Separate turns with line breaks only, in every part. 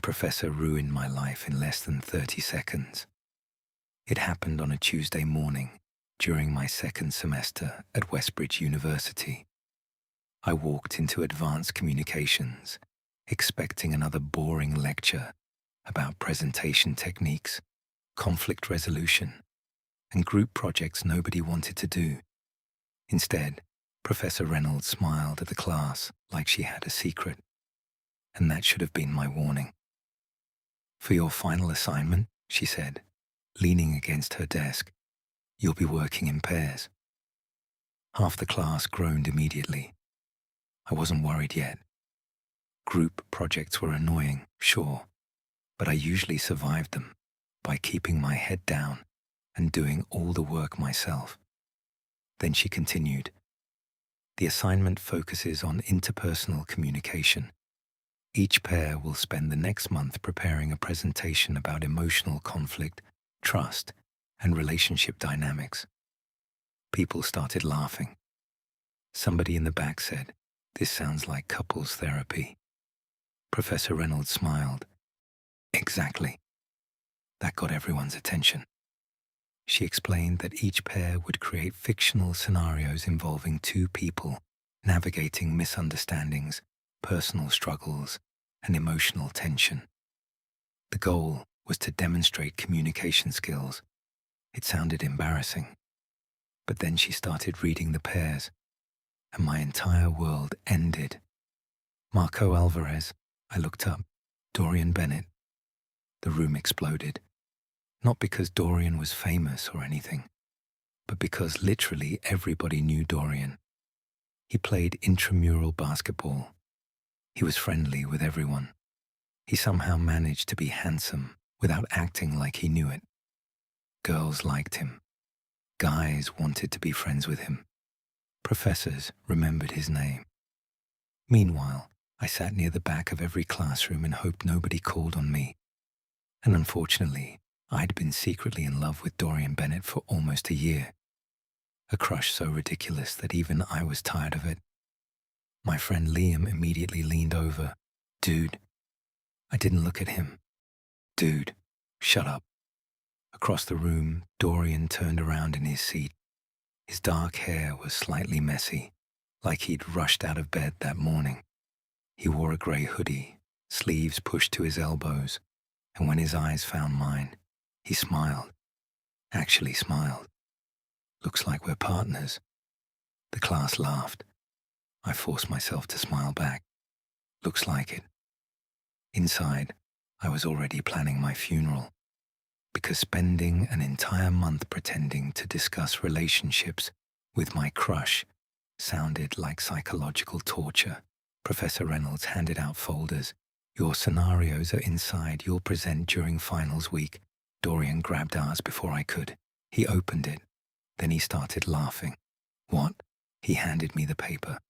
professor ruined my life in less than 30 seconds. It happened on a Tuesday morning during my second semester at Westbridge University. I walked into advanced communications, expecting another boring lecture about presentation techniques, conflict resolution, and group projects nobody wanted to do. Instead, Professor Reynolds smiled at the class like she had a secret, and that should have been my warning. "For your final assignment," she said, leaning against her desk, "you'll be working in pairs." Half the class groaned immediately. I wasn't worried yet. Group projects were annoying, sure, but I usually survived them by keeping my head down and doing all the work myself. Then she continued, "The assignment focuses on interpersonal communication. Each pair will spend the next month preparing a presentation about emotional conflict, trust, and relationship dynamics." People started laughing. Somebody in the back said, "This sounds like couples therapy." Professor Reynolds smiled. "Exactly." That got everyone's attention. She explained that each pair would create fictional scenarios involving two people navigating misunderstandings, personal struggles, and emotional tension. The goal was to demonstrate communication skills. It sounded embarrassing. But then she started reading the pairs, and my entire world ended. Marco Alvarez, I looked up. Dorian Bennett. The room exploded. Not because Dorian was famous or anything, but because literally everybody knew Dorian. He played intramural basketball. He was friendly with everyone. He somehow managed to be handsome without acting like he knew it. Girls liked him. Guys wanted to be friends with him. Professors remembered his name. Meanwhile, I sat near the back of every classroom and hoped nobody called on me. And unfortunately, I'd been secretly in love with Dorian Bennett for almost a year. A crush so ridiculous that even I was tired of it. My friend Liam immediately leaned over. "Dude." I didn't look at him. "Dude, shut up." Across the room, Dorian turned around in his seat. His dark hair was slightly messy, like he'd rushed out of bed that morning. He wore a grey hoodie, sleeves pushed to his elbows, and when his eyes found mine, he smiled. Actually smiled. "Looks like we're partners." The class laughed. I forced myself to smile back. "Looks like it." Inside, I was already planning my funeral, because spending an entire month pretending to discuss relationships with my crush sounded like psychological torture. Professor Reynolds handed out folders. "Your scenarios are inside. You'll present during finals week." Dorian grabbed ours before I could. He opened it. Then he started laughing. "What?" He handed me the paper.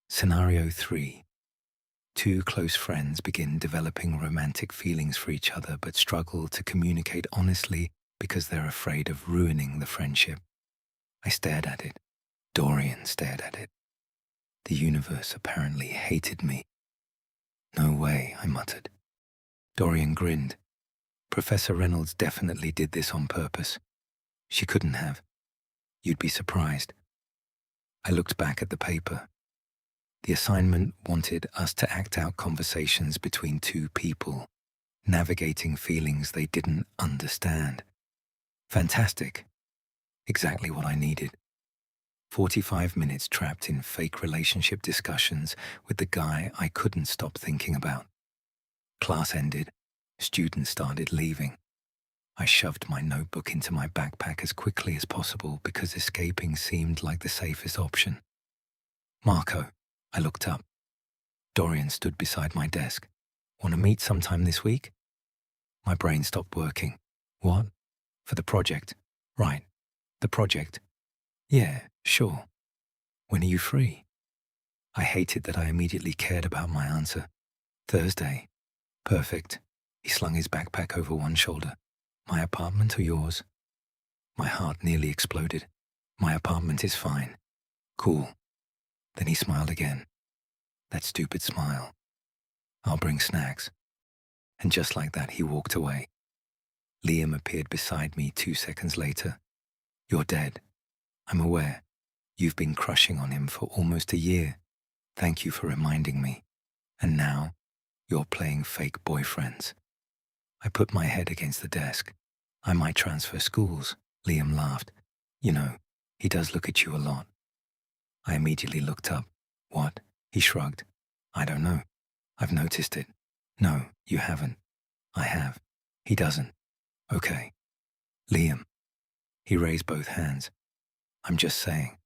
Scenario 3. Two close friends begin developing romantic feelings for each other but struggle to communicate honestly because they're afraid of ruining the friendship. I stared at it. Dorian stared at it. The universe apparently hated me. "No way," I muttered. Dorian grinned. "Professor Reynolds definitely did this on purpose. She couldn't have. You'd be surprised." I looked back at the paper. The assignment wanted us to act out conversations between two people, navigating feelings they didn't understand. Fantastic. Exactly what I needed. 45 minutes trapped in fake relationship discussions with the guy I couldn't stop thinking about. Class ended. Students started leaving. I shoved my notebook into my backpack as quickly as possible because escaping seemed like the safest option. "Marco." I looked up. Dorian stood beside my desk. "Want to meet sometime this week?" My brain stopped working. "What?" "For the project." "Right. The project." "Yeah, sure. When are you free?" I hated that I immediately cared about my answer. "Thursday." "Perfect." He slung his backpack over one shoulder. "My apartment or yours?" My heart nearly exploded. "My apartment is fine." "Cool." Then he smiled again. That stupid smile. "I'll bring snacks." And just like that, he walked away. Liam appeared beside me 2 seconds later. You're dead. I'm aware. You've been crushing on him for almost a year. Thank you for reminding me. And now, you're playing fake boyfriends. I put my head against the desk. I might transfer schools. Liam laughed. You know, he does look at you a lot. I immediately looked up. What? He shrugged. I don't know. I've noticed it. No, you haven't. I have. He doesn't. Okay. Liam. He raised both hands. I'm just saying.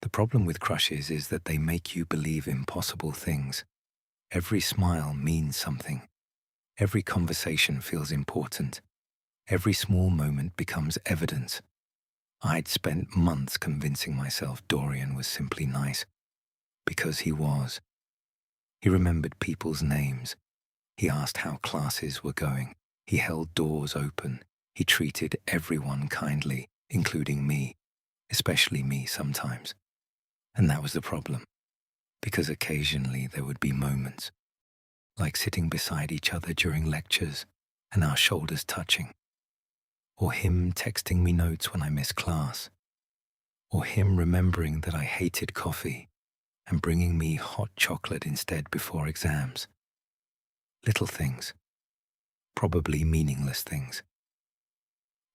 The problem with crushes is that they make you believe impossible things. Every smile means something. Every conversation feels important. Every small moment becomes evidence. I'd spent months convincing myself Dorian was simply nice. Because he was. He remembered people's names. He asked how classes were going. He held doors open. He treated everyone kindly, including me, especially me sometimes. And that was the problem, because occasionally there would be moments, like sitting beside each other during lectures and our shoulders touching, or him texting me notes when I missed class, or him remembering that I hated coffee and bringing me hot chocolate instead before exams. Little things, probably meaningless things.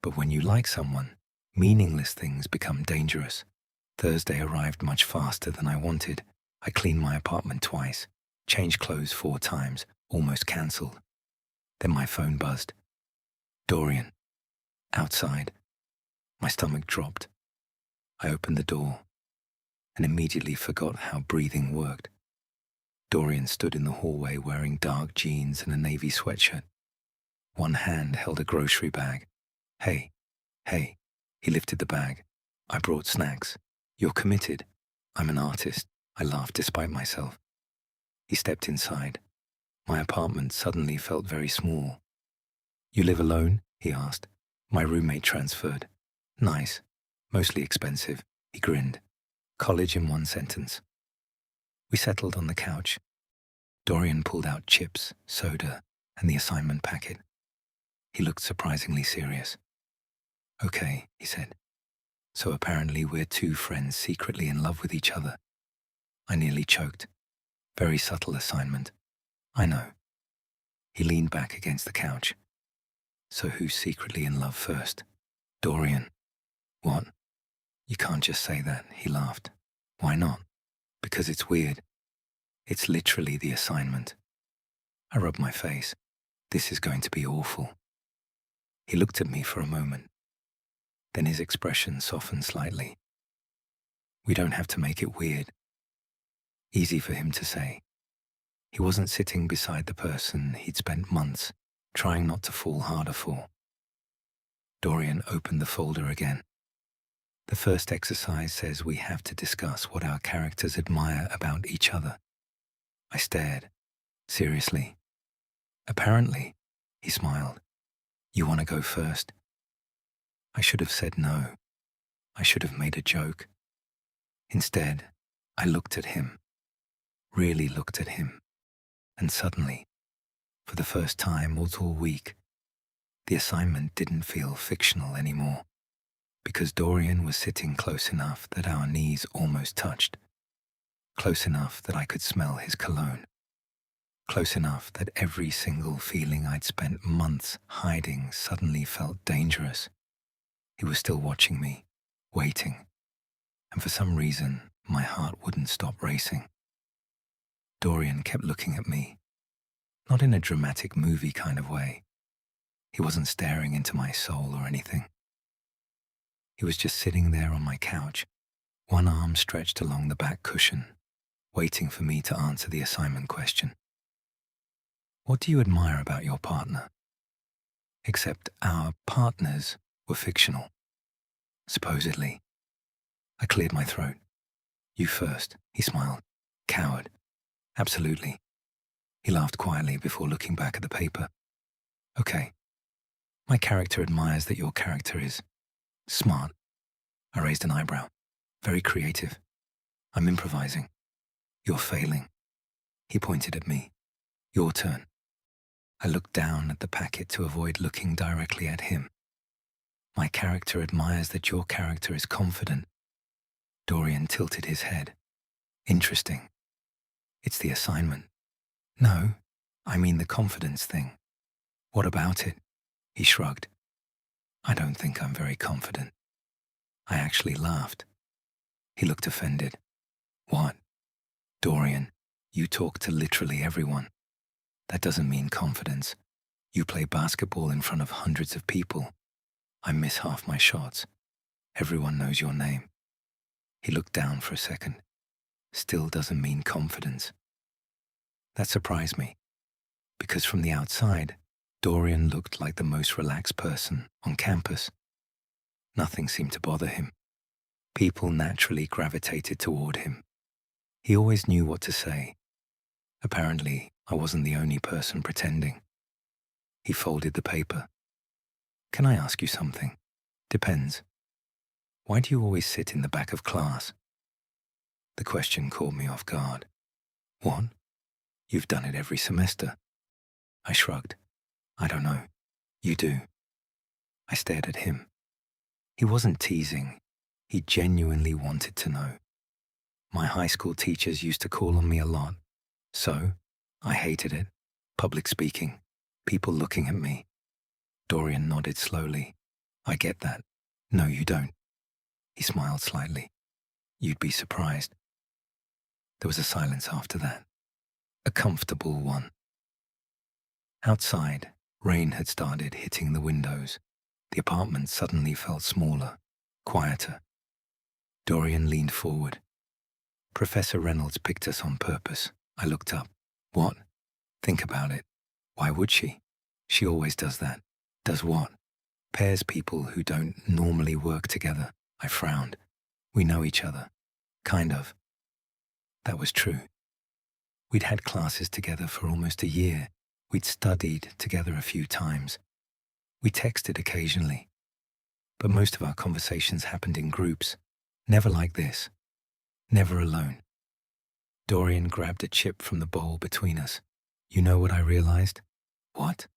But when you like someone, meaningless things become dangerous. Thursday arrived much faster than I wanted. I cleaned my apartment twice, changed clothes 4 times, almost cancelled. Then my phone buzzed. Dorian. Outside. My stomach dropped. I opened the door and immediately forgot how breathing worked. Dorian stood in the hallway wearing dark jeans and a navy sweatshirt. One hand held a grocery bag. Hey. He lifted the bag. I brought snacks. You're committed. I'm an artist. I laughed despite myself. He stepped inside. My apartment suddenly felt very small. You live alone? He asked. My roommate transferred. Nice. Mostly expensive. He grinned. College in 1 sentence. We settled on the couch. Dorian pulled out chips, soda, and the assignment packet. He looked surprisingly serious. Okay, he said. So apparently we're 2 friends secretly in love with each other. I nearly choked. Very subtle assignment. I know. He leaned back against the couch. So who's secretly in love first? Dorian. What? You can't just say that, he laughed. Why not? Because it's weird. It's literally the assignment. I rubbed my face. This is going to be awful. He looked at me for a moment. Then his expression softened slightly. We don't have to make it weird. Easy for him to say. He wasn't sitting beside the person he'd spent months trying not to fall harder for. Dorian opened the folder again. The first exercise says we have to discuss what our characters admire about each other. I stared. Seriously? Apparently, he smiled. You want to go first? I should have said no. I should have made a joke. Instead, I looked at him. Really looked at him. And suddenly, for the first time all week, the assignment didn't feel fictional anymore, because Dorian was sitting close enough that our knees almost touched, close enough that I could smell his cologne, close enough that every single feeling I'd spent months hiding suddenly felt dangerous. He was still watching me, waiting, and for some reason, my heart wouldn't stop racing. Dorian kept looking at me, not in a dramatic movie kind of way. He wasn't staring into my soul or anything. He was just sitting there on my couch, one arm stretched along the back cushion, waiting for me to answer the assignment question. What do you admire about your partner? Except our partners were fictional. Supposedly. I cleared my throat. You first, he smiled. Coward. Absolutely. He laughed quietly before looking back at the paper. Okay. My character admires that your character is smart. I raised an eyebrow. Very creative. I'm improvising. You're failing. He pointed at me. Your turn. I looked down at the packet to avoid looking directly at him. My character admires that your character is confident. Dorian tilted his head. Interesting. It's the assignment. No, I mean the confidence thing. What about it? He shrugged. I don't think I'm very confident. I actually laughed. He looked offended. What? Dorian, you talk to literally everyone. That doesn't mean confidence. You play basketball in front of hundreds of people. I miss half my shots. Everyone knows your name. He looked down for a second. Still doesn't mean confidence. That surprised me, because from the outside, Dorian looked like the most relaxed person on campus. Nothing seemed to bother him. People naturally gravitated toward him. He always knew what to say. Apparently, I wasn't the only person pretending. He folded the paper. Can I ask you something? Depends. Why do you always sit in the back of class? The question caught me off guard. What? You've done it every semester. I shrugged. I don't know. You do. I stared at him. He wasn't teasing. He genuinely wanted to know. My high school teachers used to call on me a lot. So, I hated it. Public speaking. People looking at me. Dorian nodded slowly. I get that. No, you don't. He smiled slightly. You'd be surprised. There was a silence after that. A comfortable one. Outside, rain had started hitting the windows. The apartment suddenly felt smaller, quieter. Dorian leaned forward. Professor Reynolds picked us on purpose. I looked up. What? Think about it. Why would she? She always does that. Does what? Pairs people who don't normally work together. I frowned. We know each other. Kind of. That was true. We'd had classes together for almost a year. We'd studied together a few times. We texted occasionally. But most of our conversations happened in groups. Never like this. Never alone. Dorian grabbed a chip from the bowl between us. You know what I realized? What?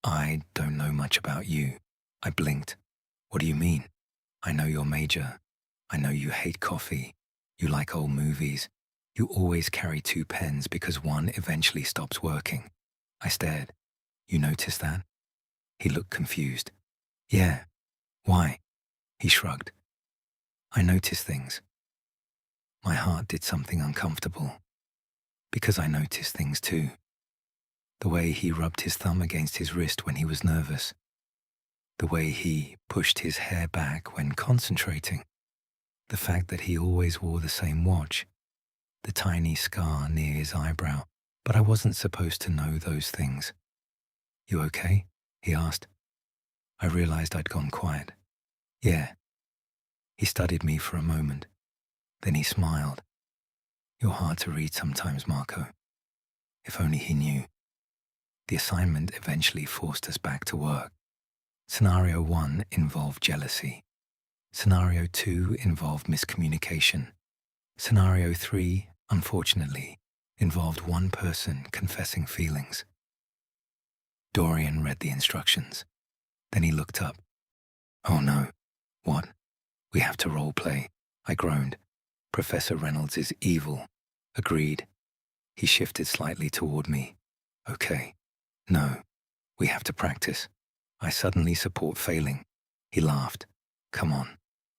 I don't know much about you. I blinked. What do you mean? I know your major. I know you hate coffee. You like old movies. You always carry 2 pens because one eventually stops working. I stared. You noticed that? He looked confused. Yeah. Why? He shrugged. I noticed things. My heart did something uncomfortable. Because I noticed things too. The way he rubbed his thumb against his wrist when he was nervous. The way he pushed his hair back when concentrating. The fact that he always wore the same watch. The tiny scar near his eyebrow. But I wasn't supposed to know those things. You okay? He asked. I realized I'd gone quiet. Yeah. He studied me for a moment. Then he smiled. You're hard to read sometimes, Marco. If only he knew. The assignment eventually forced us back to work. Scenario 1 involved jealousy. Scenario 2 involved miscommunication. Scenario 3, unfortunately, involved one person confessing feelings. Dorian read the instructions. Then he looked up. Oh no. What? We have to roleplay. I groaned. Professor Reynolds is evil. Agreed. He shifted slightly toward me. Okay. No. We have to practice. I suddenly support failing. He laughed. Come on.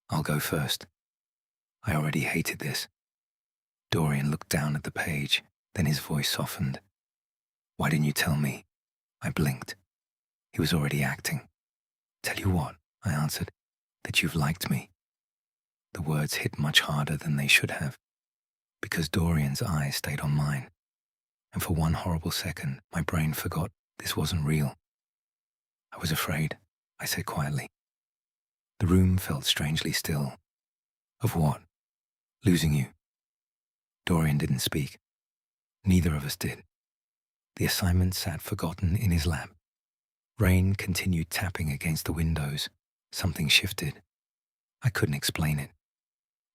I'll go first. I already hated this. Dorian looked down at the page, then his voice softened. Why didn't you tell me? I blinked. He was already acting. Tell you what, I answered, that you've liked me. The words hit much harder than they should have, because Dorian's eyes stayed on mine. And for one horrible second, my brain forgot this wasn't real. I was afraid, I said quietly. The room felt strangely still. Of what? Losing you. Dorian didn't speak. Neither of us did. The assignment sat forgotten in his lap. Rain continued tapping against the windows. Something shifted. I couldn't explain it.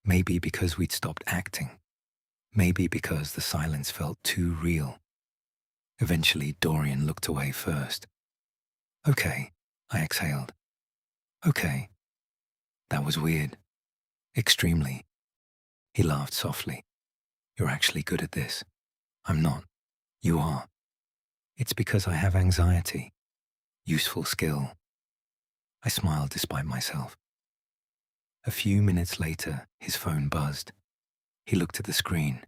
Maybe because we'd stopped acting. Maybe because the silence felt too real. Eventually, Dorian looked away first. Okay, I exhaled. Okay. That was weird. Extremely. He laughed softly. You're actually good at this. I'm not. You are. It's because I have anxiety. Useful skill. I smiled despite myself. A few minutes later, his phone buzzed. He looked at the screen.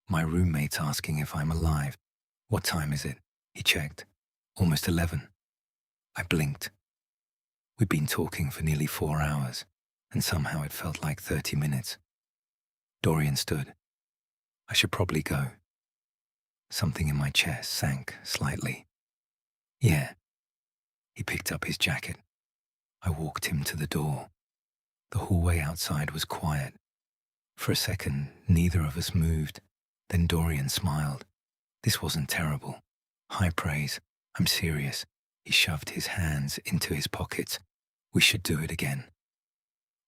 My roommate's asking if I'm alive. What time is it? He checked. Almost 11. I blinked. We'd been talking for nearly 4 hours, and somehow it felt like 30 minutes. Dorian stood. I should probably go. Something in my chest sank slightly. Yeah. He picked up his jacket. I walked him to the door. The hallway outside was quiet. For a second, neither of us moved. Then Dorian smiled. This wasn't terrible. High praise. I'm serious. He shoved his hands into his pockets. We should do it again.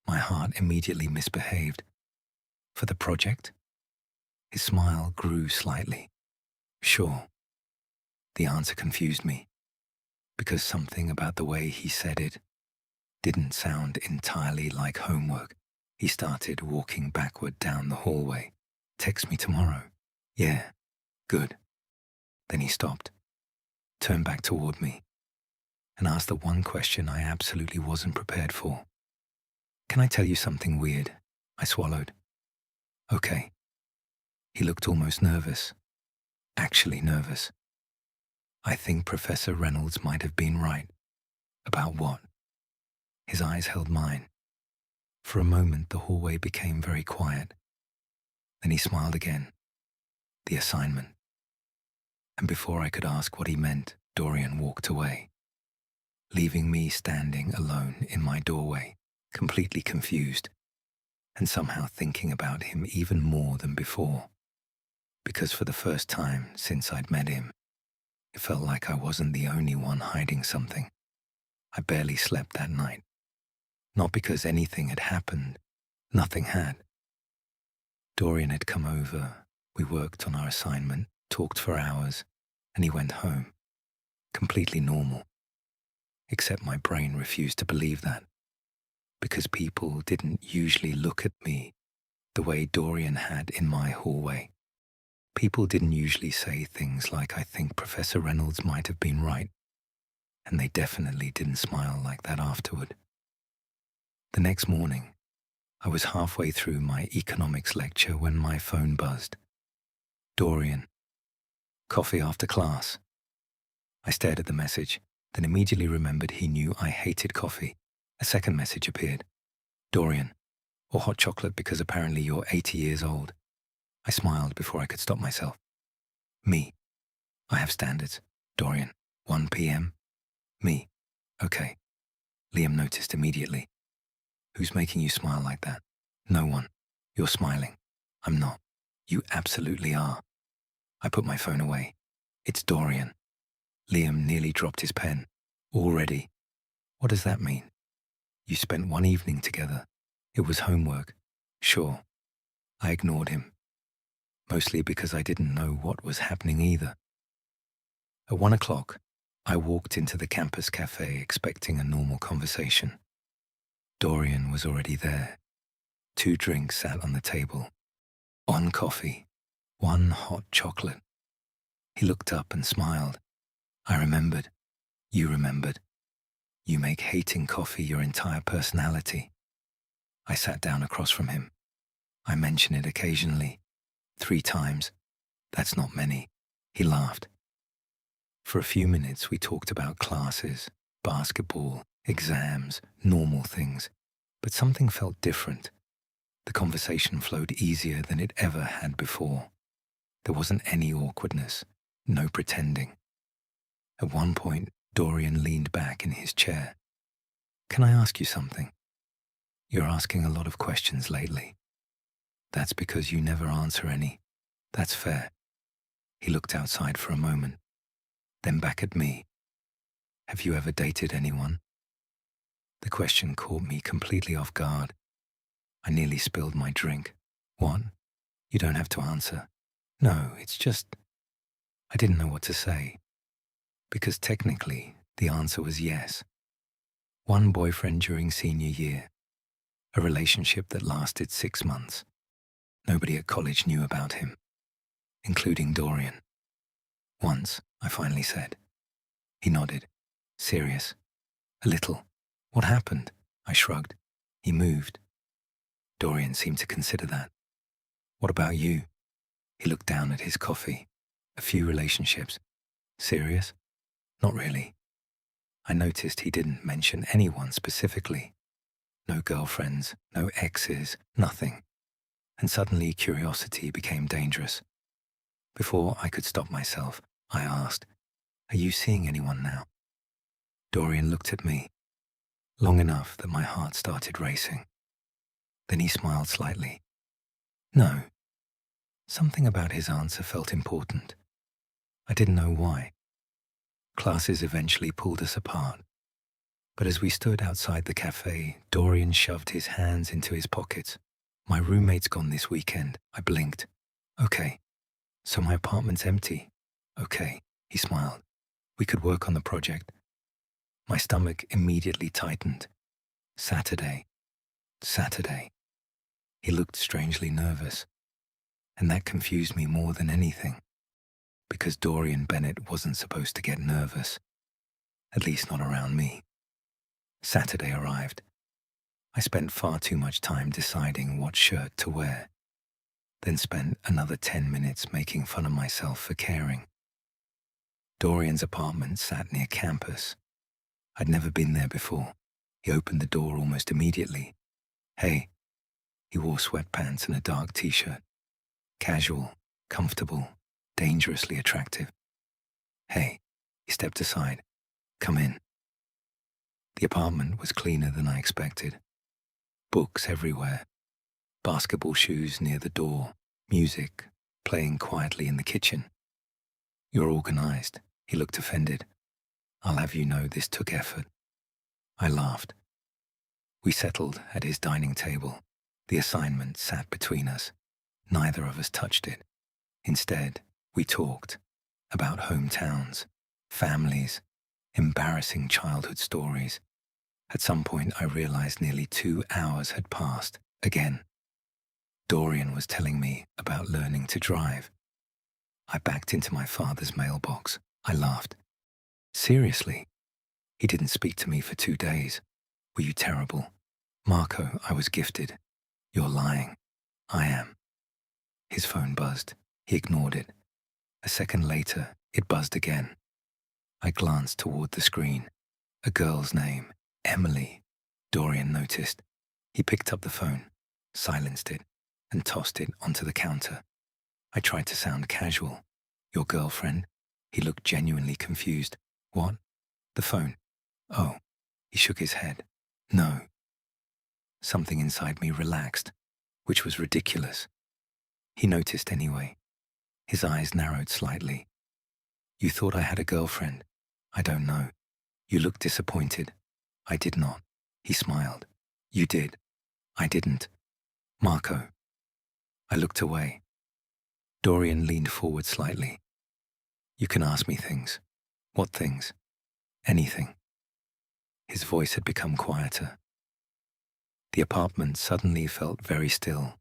My heart immediately misbehaved. For the project? His smile grew slightly. Sure. The answer confused me, because something about the way he said it didn't sound entirely like homework. He started walking backward down the hallway. Text me tomorrow. Yeah, good. Then he stopped, turned back toward me, and asked the one question I absolutely wasn't prepared for. Can I tell you something weird? I swallowed. Okay. He looked almost nervous. Actually nervous. I think Professor Reynolds might have been right. About what? His eyes held mine. For a moment, the hallway became very quiet. Then he smiled again. The assignment. And before I could ask what he meant, Dorian walked away, leaving me standing alone in my doorway, completely confused, and somehow thinking about him even more than before. Because for the first time since I'd met him, it felt like I wasn't the only one hiding something. I barely slept that night. Not because anything had happened. Nothing had. Dorian had come over. We worked on our assignment, talked for hours, and he went home. Completely normal. Except my brain refused to believe that. Because people didn't usually look at me the way Dorian had in my hallway. People didn't usually say things like, I think Professor Reynolds might have been right. And they definitely didn't smile like that afterward. The next morning, I was halfway through my economics lecture when my phone buzzed. Dorian. Coffee after class. I stared at the message, then immediately remembered he knew I hated coffee. A second message appeared. Dorian. Or hot chocolate because apparently you're 80 years old. I smiled before I could stop myself. Me. I have standards. Dorian. 1 p.m. Me. Okay. Liam noticed immediately. Who's making you smile like that? No one. You're smiling. I'm not. You absolutely are. I put my phone away. It's Dorian. Liam nearly dropped his pen. Already. What does that mean? You spent one evening together. It was homework. Sure. I ignored him. Mostly because I didn't know what was happening either. At 1 o'clock, I walked into the campus cafe expecting a normal conversation. Dorian was already there. 2 drinks sat on the table. 1 coffee, 1 hot chocolate. He looked up and smiled. I remembered. You remembered. You make hating coffee your entire personality. I sat down across from him. I mention it occasionally. 3 times. That's not many. He laughed. For a few minutes we talked about classes, basketball, exams, normal things. But something felt different. The conversation flowed easier than it ever had before. There wasn't any awkwardness, no pretending. At one point, Dorian leaned back in his chair. Can I ask you something? You're asking a lot of questions lately. That's because you never answer any. That's fair. He looked outside for a moment, then back at me. Have you ever dated anyone? The question caught me completely off guard. I nearly spilled my drink. What? You don't have to answer. No, it's just... I didn't know what to say, because technically the answer was yes. One boyfriend during senior year, a relationship that lasted 6 months. Nobody at college knew about him, including Dorian. Once, I finally said. He nodded. Serious. A little. What happened? I shrugged. He moved. Dorian seemed to consider that. What about you? He looked down at his coffee. A few relationships. Serious? Not really. I noticed he didn't mention anyone specifically. No girlfriends, no exes, nothing. And suddenly curiosity became dangerous. Before I could stop myself, I asked, "Are you seeing anyone now?" Dorian looked at me, long enough that my heart started racing. Then he smiled slightly. No. Something about his answer felt important. I didn't know why. Classes eventually pulled us apart. But as we stood outside the cafe, Dorian shoved his hands into his pockets. My roommate's gone this weekend. I blinked. Okay. So my apartment's empty. Okay. He smiled. We could work on the project. My stomach immediately tightened. Saturday. He looked strangely nervous. And that confused me more than anything. Because Dorian Bennett wasn't supposed to get nervous. At least not around me. Saturday arrived. I spent far too much time deciding what shirt to wear. Then spent another 10 minutes making fun of myself for caring. Dorian's apartment sat near campus. I'd never been there before. He opened the door almost immediately. Hey. He wore sweatpants and a dark t-shirt. Casual, comfortable, dangerously attractive. Hey. He stepped aside. Come in. The apartment was cleaner than I expected. Books everywhere. Basketball shoes near the door. Music playing quietly in the kitchen. You're organized. He looked offended. I'll have you know this took effort. I laughed. We settled at his dining table. The assignment sat between us. Neither of us touched it. Instead, we talked about hometowns, families, embarrassing childhood stories. At some point, I realized nearly 2 hours had passed. Again, Dorian was telling me about learning to drive. I backed into my father's mailbox. I laughed. Seriously? He didn't speak to me for 2 days. Were you terrible? Marco, I was gifted. You're lying. I am. His phone buzzed. He ignored it. A second later, it buzzed again. I glanced toward the screen. A girl's name, Emily. Dorian noticed. He picked up the phone, silenced it, and tossed it onto the counter. I tried to sound casual. Your girlfriend? He looked genuinely confused. What? The phone. Oh. He shook his head. No. Something inside me relaxed, which was ridiculous. He noticed anyway. His eyes narrowed slightly. You thought I had a girlfriend. I don't know. You looked disappointed. I did not. He smiled. You did. I didn't. Marco. I looked away. Dorian leaned forward slightly. You can ask me things. What things? Anything. His voice had become quieter. The apartment suddenly felt very still.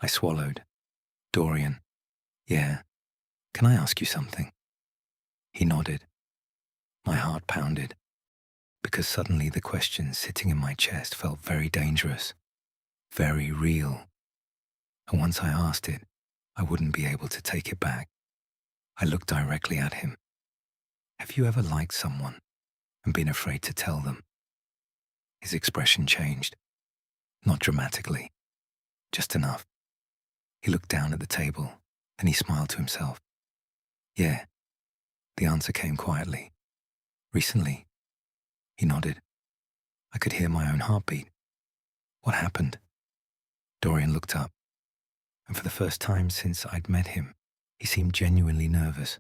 I swallowed. Dorian. Yeah. Can I ask you something? He nodded. My heart pounded, because suddenly the question sitting in my chest felt very dangerous, very real. And once I asked it, I wouldn't be able to take it back. I looked directly at him. Have you ever liked someone and been afraid to tell them? His expression changed. Not dramatically, just enough. He looked down at the table, then he smiled to himself. Yeah. The answer came quietly. Recently. He nodded. I could hear my own heartbeat. What happened? Dorian looked up, and for the first time since I'd met him, he seemed genuinely nervous.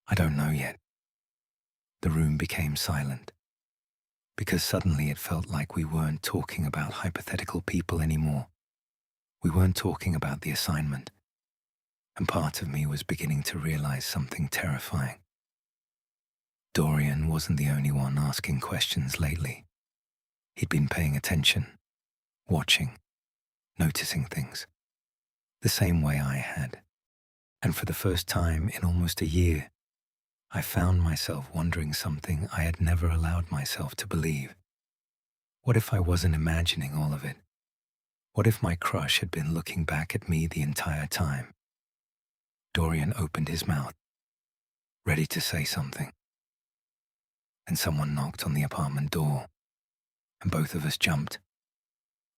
I don't know yet. The room became silent, because suddenly it felt like we weren't talking about hypothetical people anymore. We weren't talking about the assignment. and part of me was beginning to realize something terrifying. Dorian wasn't the only one asking questions lately. He'd been paying attention, watching, noticing things, the same way I had. And for the first time in almost a year, I found myself wondering something I had never allowed myself to believe. What if I wasn't imagining all of it? What if my crush had been looking back at me the entire time? Dorian opened his mouth, ready to say something. And someone knocked on the apartment door, and both of us jumped.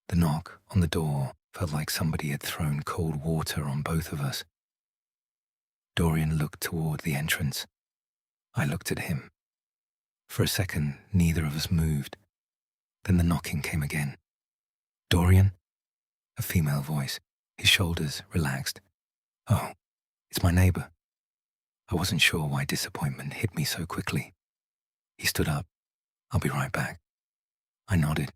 The knock on the door felt like somebody had thrown cold water on both of us. Dorian looked toward the entrance. I looked at him. For a second, neither of us moved. Then the knocking came again. "Dorian?" A female voice, his shoulders relaxed. "Oh, it's my neighbor." I wasn't sure why disappointment hit me so quickly. He stood up. "I'll be right back." I nodded.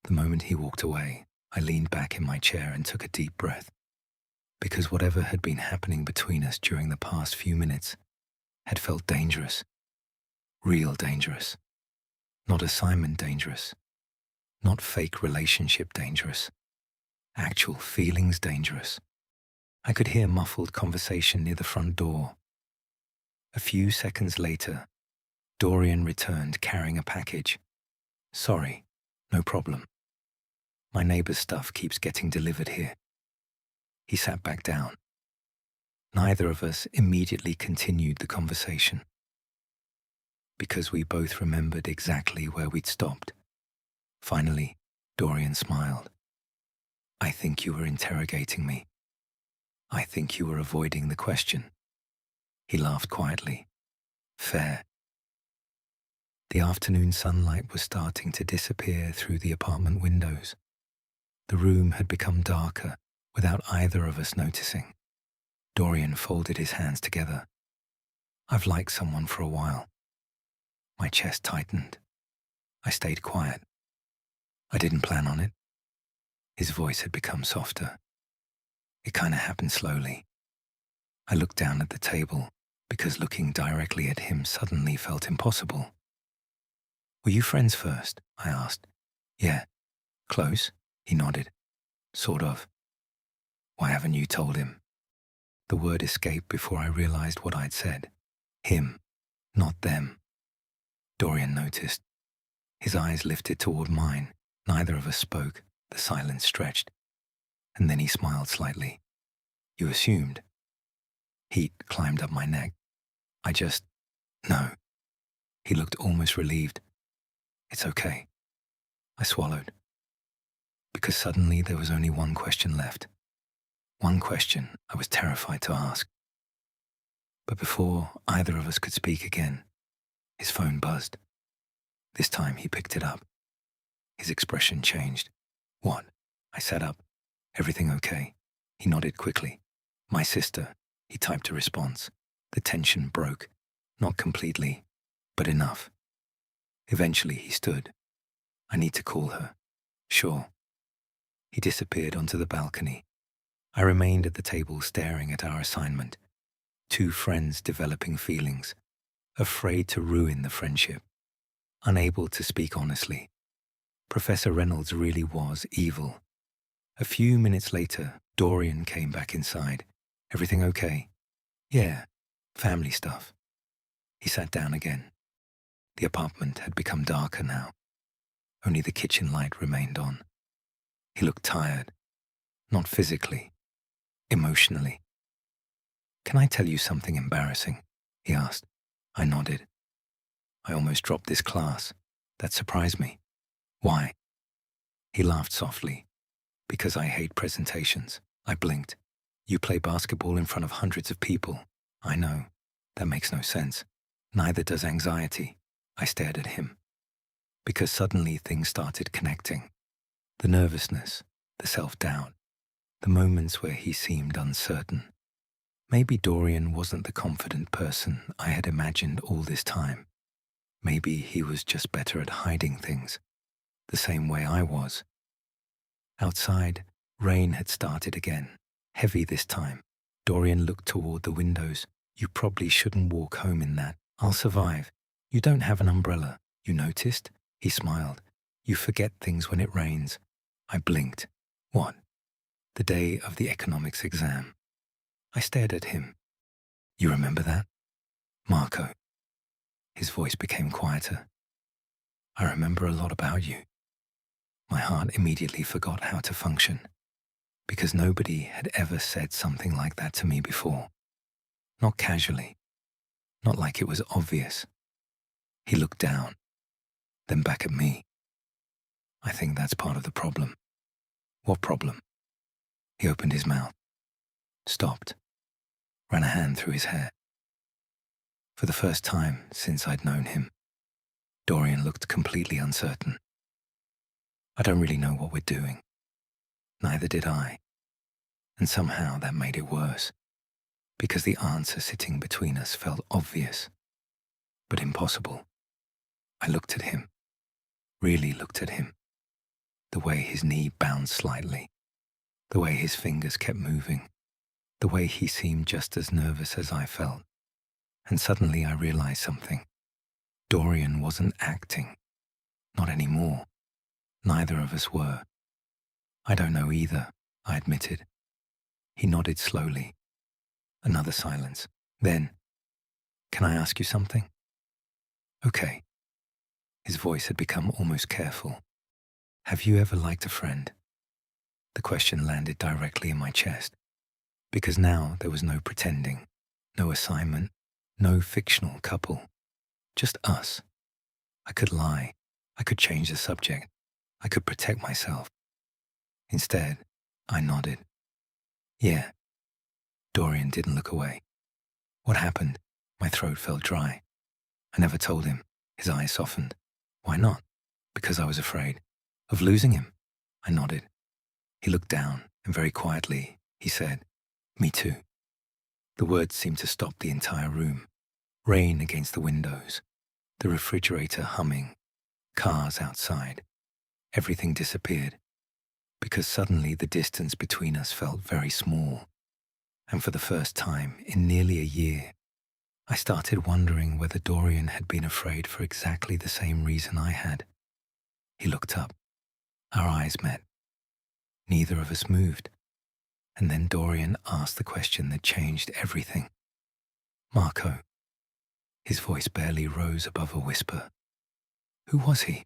The moment he walked away, I leaned back in my chair and took a deep breath. Because whatever had been happening between us during the past few minutes had felt dangerous. Real dangerous. Not assignment dangerous. Not fake relationship dangerous. Actual feelings dangerous. I could hear muffled conversation near the front door. A few seconds later, Dorian returned carrying a package. "Sorry, no problem. My neighbor's stuff keeps getting delivered here." He sat back down. Neither of us immediately continued the conversation, because we both remembered exactly where we'd stopped. Finally, Dorian smiled. "I think you were interrogating me. I think you were avoiding the question." He laughed quietly. "Fair." The afternoon sunlight was starting to disappear through the apartment windows. The room had become darker without either of us noticing. Dorian folded his hands together. "I've liked someone for a while." My chest tightened. I stayed quiet. "I didn't plan on it." His voice had become softer. "It kind of happened slowly." I looked down at the table because looking directly at him suddenly felt impossible. "Were you friends first?" I asked. "Yeah." "Close?" He nodded. "Sort of." "Why haven't you told him?" The word escaped before I realized what I'd said. Him, not them. Dorian noticed. His eyes lifted toward mine. Neither of us spoke. The silence stretched. And then he smiled slightly. "You assumed?" Heat climbed up my neck. No. He looked almost relieved. "It's okay." I swallowed. Because suddenly there was only one question left. One question I was terrified to ask. But before either of us could speak again, his phone buzzed. This time he picked it up. His expression changed. "What?" I sat up. "Everything okay?" He nodded quickly. "My sister," he typed a response. The tension broke. Not completely, but enough. Eventually he stood. "I need to call her." "Sure." He disappeared onto the balcony. I remained at the table staring at our assignment. Two friends developing feelings, afraid to ruin the friendship, unable to speak honestly. Professor Reynolds really was evil. A few minutes later, Dorian came back inside. "Everything okay?" "Yeah, family stuff." He sat down again. The apartment had become darker now. Only the kitchen light remained on. He looked tired. Not physically, emotionally. "Can I tell you something embarrassing?" he asked. I nodded. "I almost dropped this class. That surprised me." "Why?" He laughed softly. "Because I hate presentations." I blinked. "You play basketball in front of hundreds of people." "I know. That makes no sense." "Neither does anxiety." I stared at him. Because suddenly things started connecting. The nervousness, the self-doubt, the moments where he seemed uncertain. Maybe Dorian wasn't the confident person I had imagined all this time. Maybe he was just better at hiding things, the same way I was. Outside, rain had started again, heavy this time, Dorian looked toward the windows. You probably shouldn't walk home in that. I'll survive. You don't have an umbrella. You noticed? He smiled. You forget things when it rains. I blinked. What? The day of the economics exam. I stared at him. You remember that? Marco. His voice became quieter. I remember a lot about you. My heart immediately forgot how to function, because nobody had ever said something like that to me before. Not casually. Not like it was obvious. He looked down, then back at me. I think that's part of the problem. What problem? He opened his mouth, stopped, ran a hand through his hair. For the first time since I'd known him, Dorian looked completely uncertain. I don't really know what we're doing. Neither did I. And somehow that made it worse, because the answer sitting between us felt obvious, but impossible. I looked at him, really looked at him. The way his knee bounced slightly, the way his fingers kept moving, the way he seemed just as nervous as I felt. And suddenly I realized something. Dorian wasn't acting. Not anymore. Neither of us were. I don't know either, I admitted. He nodded slowly. Another silence. Then, can I ask you something? Okay. His voice had become almost careful. Have you ever liked a friend? The question landed directly in my chest, because now there was no pretending, no assignment, no fictional couple, just us. I could lie, I could change the subject, I could protect myself. Instead, I nodded. Yeah. Dorian didn't look away. What happened? My throat felt dry. I never told him. His eyes softened. Why not? Because I was afraid. Of losing him? I nodded. He looked down, and very quietly, he said, Me too. The words seemed to stop the entire room. Rain against the windows, the refrigerator humming, cars outside. Everything disappeared, because suddenly the distance between us felt very small. And for the first time in nearly a year, I started wondering whether Dorian had been afraid for exactly the same reason I had. He looked up. Our eyes met. Neither of us moved. And then Dorian asked the question that changed everything. Marco. His voice barely rose above a whisper. Who was he?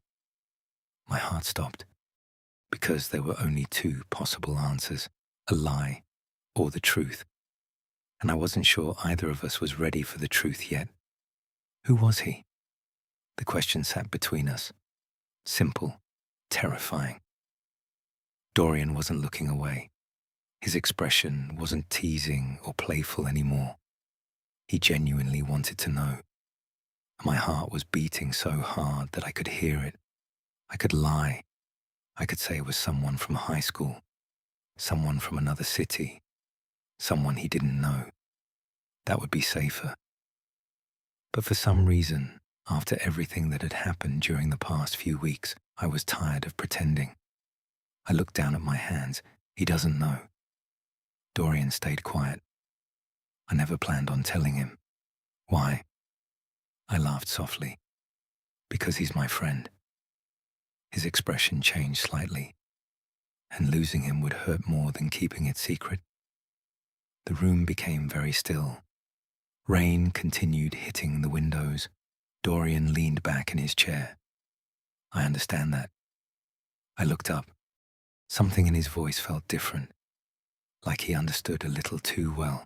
My heart stopped, because there were only two possible answers, a lie or the truth. And I wasn't sure either of us was ready for the truth yet. Who was he? The question sat between us. Simple, terrifying. Dorian wasn't looking away. His expression wasn't teasing or playful anymore. He genuinely wanted to know. My heart was beating so hard that I could hear it. I could lie. I could say it was someone from high school, someone from another city, someone he didn't know. That would be safer. But for some reason, after everything that had happened during the past few weeks, I was tired of pretending. I looked down at my hands. He doesn't know. Dorian stayed quiet. I never planned on telling him. Why? I laughed softly. Because he's my friend. His expression changed slightly, and losing him would hurt more than keeping it secret. The room became very still. Rain continued hitting the windows. Dorian leaned back in his chair. I understand that. I looked up. Something in his voice felt different, like he understood a little too well.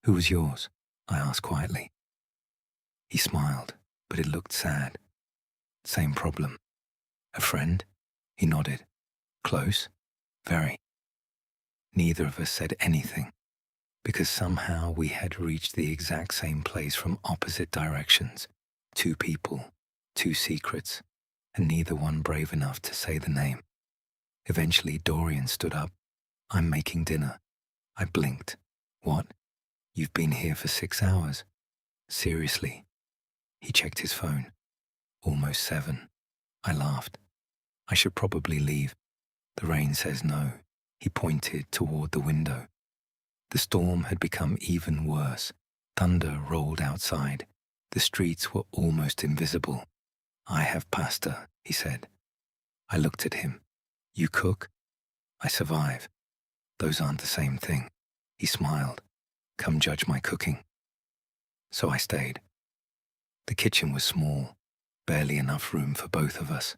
Who was yours? I asked quietly. He smiled, but it looked sad. Same problem. A friend? He nodded. Close? Very. Neither of us said anything, because somehow we had reached the exact same place from opposite directions. Two people, two secrets, and neither one brave enough to say the name. Eventually, Dorian stood up. I'm making dinner. I blinked. What? You've been here for 6 hours? Seriously? He checked his phone. Almost 7. I laughed. I should probably leave. The rain says no. He pointed toward the window. The storm had become even worse. Thunder rolled outside. The streets were almost invisible. "I have pasta," he said. I looked at him. "You cook?" "I survive." "Those aren't the same thing." He smiled. "Come judge my cooking." So I stayed. The kitchen was small, barely enough room for both of us.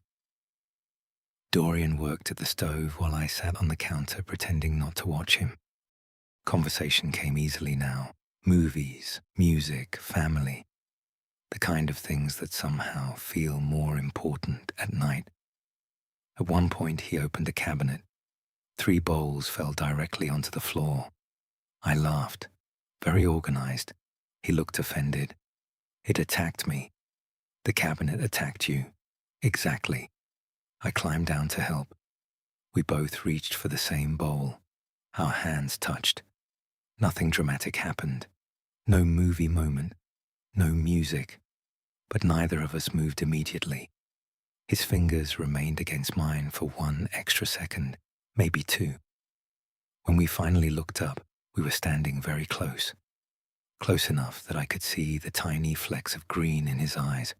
Dorian worked at the stove while I sat on the counter pretending not to watch him. Conversation came easily now. Movies, music, family. The kind of things that somehow feel more important at night. At one point, he opened a cabinet. 3 bowls fell directly onto the floor. I laughed. Very organized. He looked offended. "It attacked me." "The cabinet attacked you." "Exactly." I climbed down to help. We both reached for the same bowl. Our hands touched. Nothing dramatic happened. No movie moment. No music. But neither of us moved immediately. His fingers remained against mine for 1 extra second, maybe 2. When we finally looked up, we were standing very close. Close enough that I could see the tiny flecks of green in his eyes.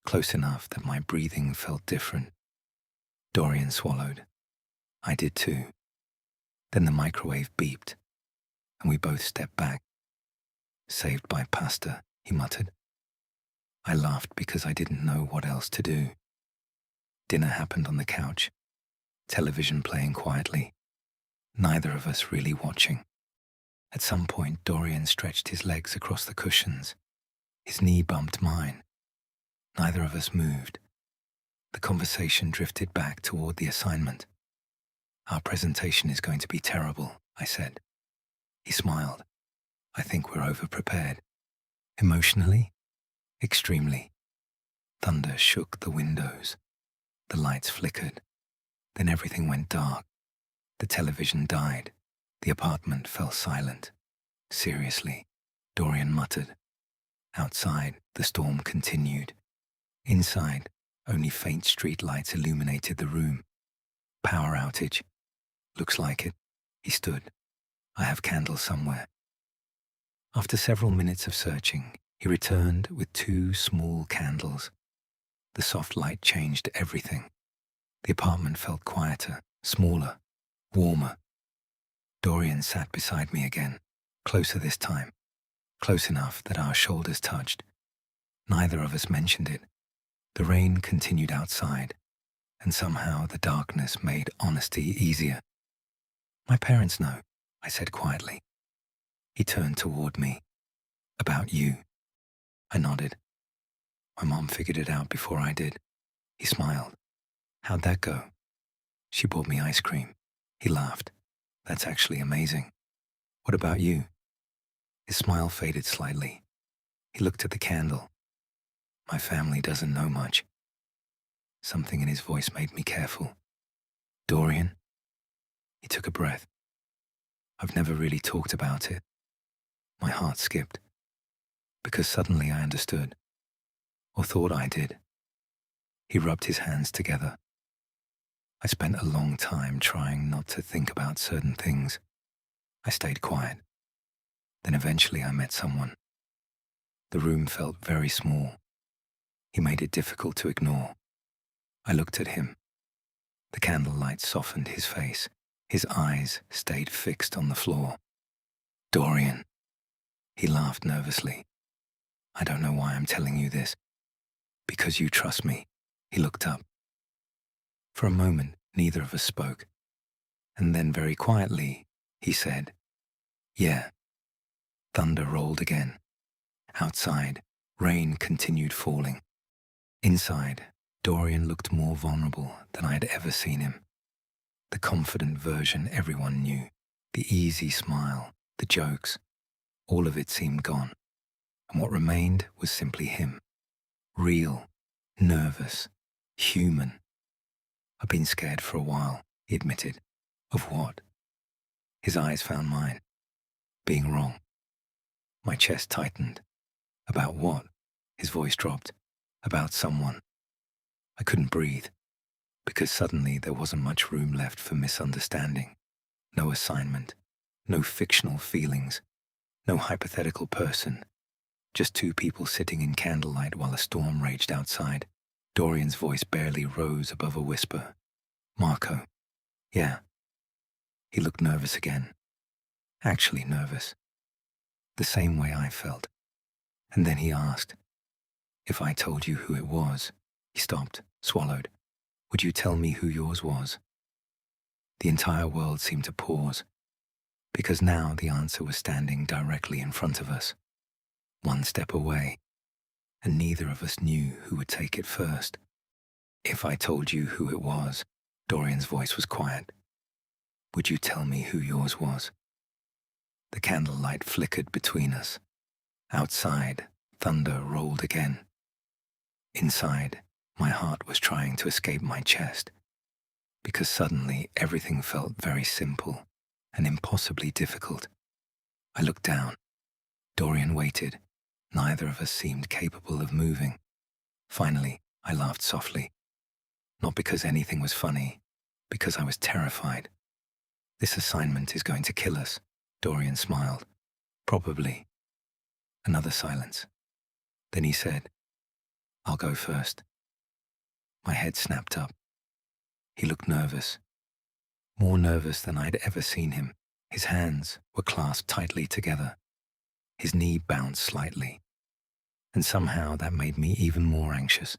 Close enough that my breathing felt different. Dorian swallowed. I did too. Then the microwave beeped, and we both stepped back. "Saved by pasta," he muttered. I laughed because I didn't know what else to do. Dinner happened on the couch, television playing quietly, neither of us really watching. At some point, Dorian stretched his legs across the cushions. His knee bumped mine. Neither of us moved. The conversation drifted back toward the assignment. "Our presentation is going to be terrible," I said. He smiled. "I think we're over-prepared." "Emotionally?" "Extremely." Thunder shook the windows. The lights flickered. Then everything went dark. The television died. The apartment fell silent. "Seriously," Dorian muttered. Outside, the storm continued. Inside, only faint street lights illuminated the room. "Power outage." "Looks like it." He stood. "I have candles somewhere." After several minutes of searching, he returned with 2 small candles. The soft light changed everything. The apartment felt quieter, smaller, warmer. Dorian sat beside me again, closer this time, close enough that our shoulders touched. Neither of us mentioned it. The rain continued outside, and somehow the darkness made honesty easier. "My parents know," I said quietly. He turned toward me. "About you." I nodded. "My mom figured it out before I did." He smiled. "How'd that go?" "She bought me ice cream." He laughed. "That's actually amazing." "What about you?" His smile faded slightly. He looked at the candle. "My family doesn't know much." Something in his voice made me careful. "Dorian?" He took a breath. "I've never really talked about it." My heart skipped, because suddenly I understood, or thought I did. He rubbed his hands together. I spent a long time trying not to think about certain things. I stayed quiet. Then eventually I met someone. The room felt very small. He made it difficult to ignore. I looked at him. The candlelight softened his face. His eyes stayed fixed on the floor. "Dorian." He laughed nervously. "I don't know why I'm telling you this." "Because you trust me." He looked up. For a moment, neither of us spoke. And then very quietly, he said, "Yeah." Thunder rolled again. Outside, rain continued falling. Inside, Dorian looked more vulnerable than I had ever seen him. The confident version everyone knew, the easy smile, the jokes, all of it seemed gone. And what remained was simply him. Real, nervous, human. "I've been scared for a while," he admitted. "Of what?" His eyes found mine. "Being wrong." My chest tightened. "About what?" His voice dropped. "About someone." I couldn't breathe, because suddenly there wasn't much room left for misunderstanding. No assignment, No fictional feelings. No hypothetical person. Just two people sitting in candlelight while a storm raged outside. Dorian's voice barely rose above a whisper. Marco. Yeah. He looked nervous again. Actually nervous. The same way I felt. And then he asked, if I told you who it was. He stopped, swallowed. Would you tell me who yours was? The entire world seemed to pause, because now the answer was standing directly in front of us, one step away, and neither of us knew who would take it first. If I told you who it was, Dorian's voice was quiet. Would you tell me who yours was? The candlelight flickered between us. Outside, thunder rolled again. Inside, my heart was trying to escape my chest, because suddenly everything felt very simple and impossibly difficult. I looked down. Dorian waited. Neither of us seemed capable of moving. Finally, I laughed softly. Not because anything was funny, because I was terrified. This assignment is going to kill us, Dorian smiled. Probably. Another silence. Then he said, I'll go first. My head snapped up. He looked nervous. More nervous than I'd ever seen him. His hands were clasped tightly together. His knee bounced slightly. And somehow that made me even more anxious,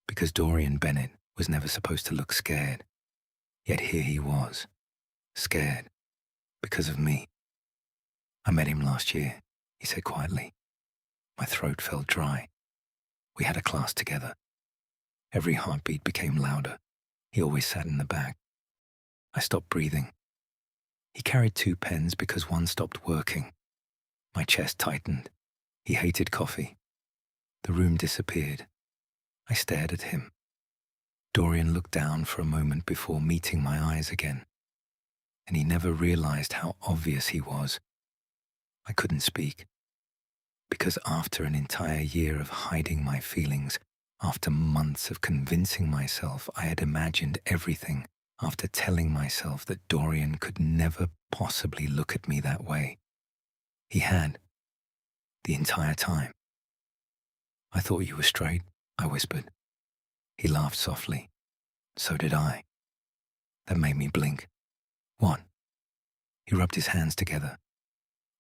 because Dorian Bennett was never supposed to look scared. Yet here he was, scared, because of me. I met him last year, he said quietly. My throat felt dry. We had a class together. Every heartbeat became louder. He always sat in the back. I stopped breathing. He carried 2 pens because one stopped working. My chest tightened. He hated coffee. The room disappeared. I stared at him. Dorian looked down for a moment before meeting my eyes again. And he never realized how obvious he was. I couldn't speak. Because after an entire year of hiding my feelings, after months of convincing myself I had imagined everything, after telling myself that Dorian could never possibly look at me that way, he had, the entire time. I thought you were straight, I whispered. He laughed softly. So did I. That made me blink. What? He rubbed his hands together.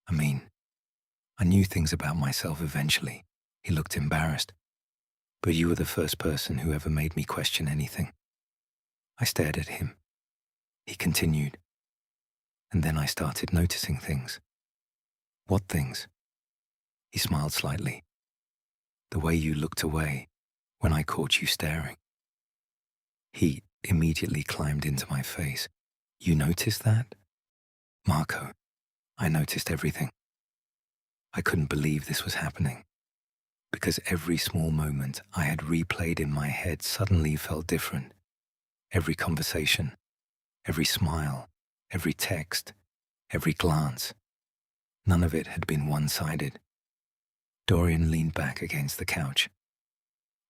I knew things about myself eventually. He looked embarrassed. But you were the first person who ever made me question anything. I stared at him. He continued. And then I started noticing things. What things? He smiled slightly. The way you looked away when I caught you staring. Heat immediately climbed into my face. You noticed that? Marco, I noticed everything. I couldn't believe this was happening, because every small moment I had replayed in my head suddenly felt different. Every conversation, every smile, every text, every glance. None of it had been one-sided. Dorian leaned back against the couch.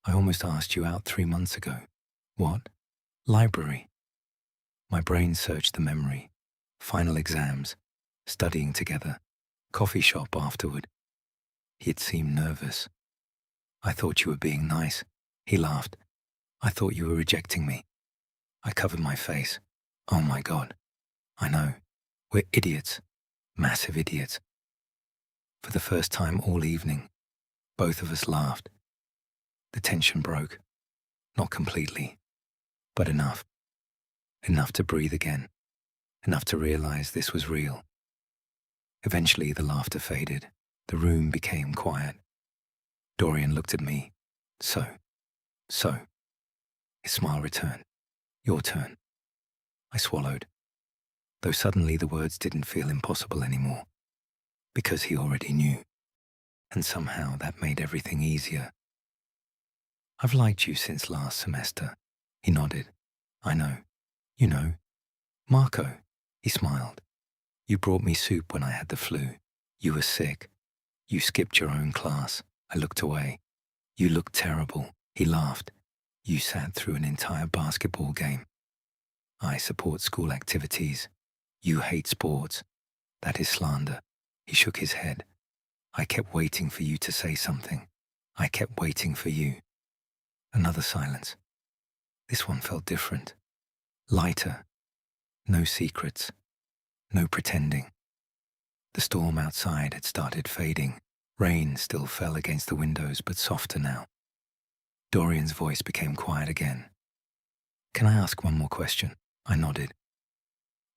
I almost asked you out 3 months ago. What? Library. My brain searched the memory. Final exams, studying together, coffee shop afterward. He had seemed nervous. I thought you were being nice. He laughed. I thought you were rejecting me. I covered my face. Oh my God. I know. We're idiots. Massive idiots. For the first time all evening, both of us laughed. The tension broke. Not completely, but enough. Enough to breathe again. Enough to realize this was real. Eventually the laughter faded. The room became quiet. Dorian looked at me. So. His smile returned. Your turn. I swallowed, though suddenly the words didn't feel impossible anymore, because he already knew, and somehow that made everything easier. I've liked you since last semester. He nodded. I know. You know. Marco. He smiled. You brought me soup when I had the flu. You were sick. You skipped your own class. I looked away. You looked terrible. He laughed. You sat through an entire basketball game. I support school activities. You hate sports. That is slander. He shook his head. I kept waiting for you to say something. I kept waiting for you. Another silence. This one felt different. Lighter. No secrets. No pretending. The storm outside had started fading. Rain still fell against the windows, but softer now. Dorian's voice became quiet again. Can I ask one more question? I nodded.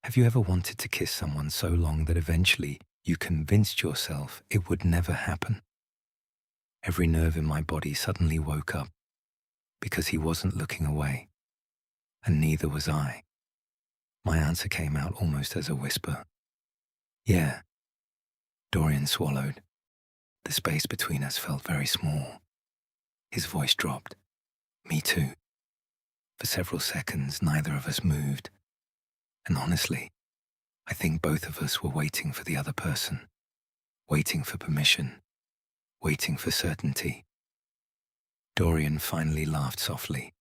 Have you ever wanted to kiss someone so long that eventually you convinced yourself it would never happen? Every nerve in my body suddenly woke up because he wasn't looking away, and neither was I. My answer came out almost as a whisper. Yeah. Dorian swallowed. The space between us felt very small. His voice dropped. Me too. For several seconds, neither of us moved. And honestly, I think both of us were waiting for the other person, waiting for permission, waiting for certainty. Dorian finally laughed softly.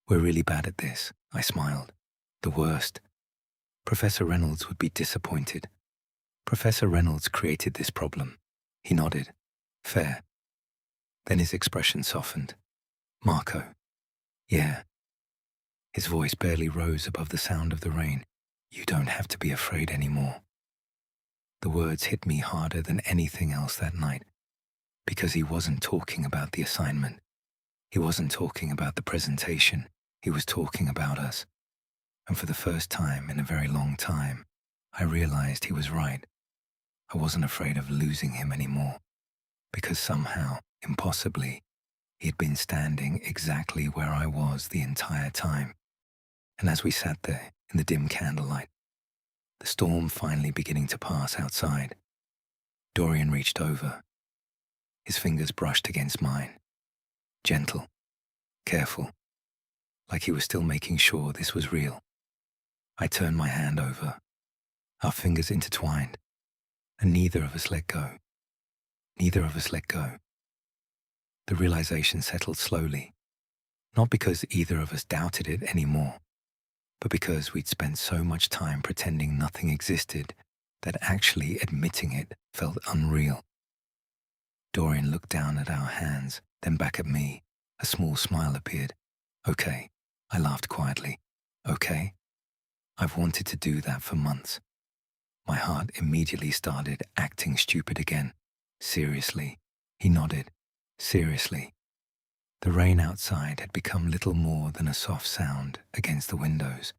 We're really bad at this, I smiled. The worst. Professor Reynolds would be disappointed. Professor Reynolds created this problem. He nodded. Fair. Then his expression softened. Marco. Yeah. His voice barely rose above the sound of the rain. You don't have to be afraid anymore. The words hit me harder than anything else that night, because he wasn't talking about the assignment. He wasn't talking about the presentation. He was talking about us. And for the first time in a very long time, I realized he was right. I wasn't afraid of losing him anymore, because somehow, impossibly, he had been standing exactly where I was the entire time. And as we sat there in the dim candlelight, the storm finally beginning to pass outside, Dorian reached over. His fingers brushed against mine. Gentle, careful, like he was still making sure this was real. I turned my hand over. Our fingers intertwined, and neither of us let go. Neither of us let go. The realization settled slowly, not because either of us doubted it anymore, but because we'd spent so much time pretending nothing existed that actually admitting it felt unreal. Dorian looked down at our hands, then back at me. A small smile appeared. Okay, I laughed quietly. Okay? I've wanted to do that for months. My heart immediately started acting stupid again. Seriously, he nodded. Seriously. The rain outside had become little more than a soft sound against the windows.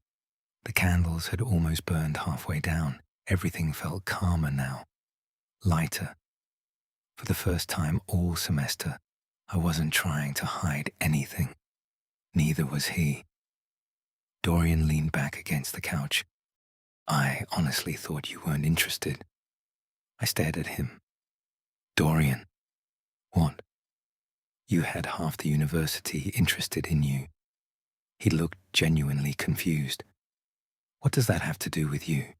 The candles had almost burned halfway down. Everything felt calmer now, lighter. For the first time all semester, I wasn't trying to hide anything. Neither was he. Dorian leaned back against the couch. I honestly thought you weren't interested. I stared at him. Dorian. What? You had half the university interested in you. He looked genuinely confused. What does that have to do with you?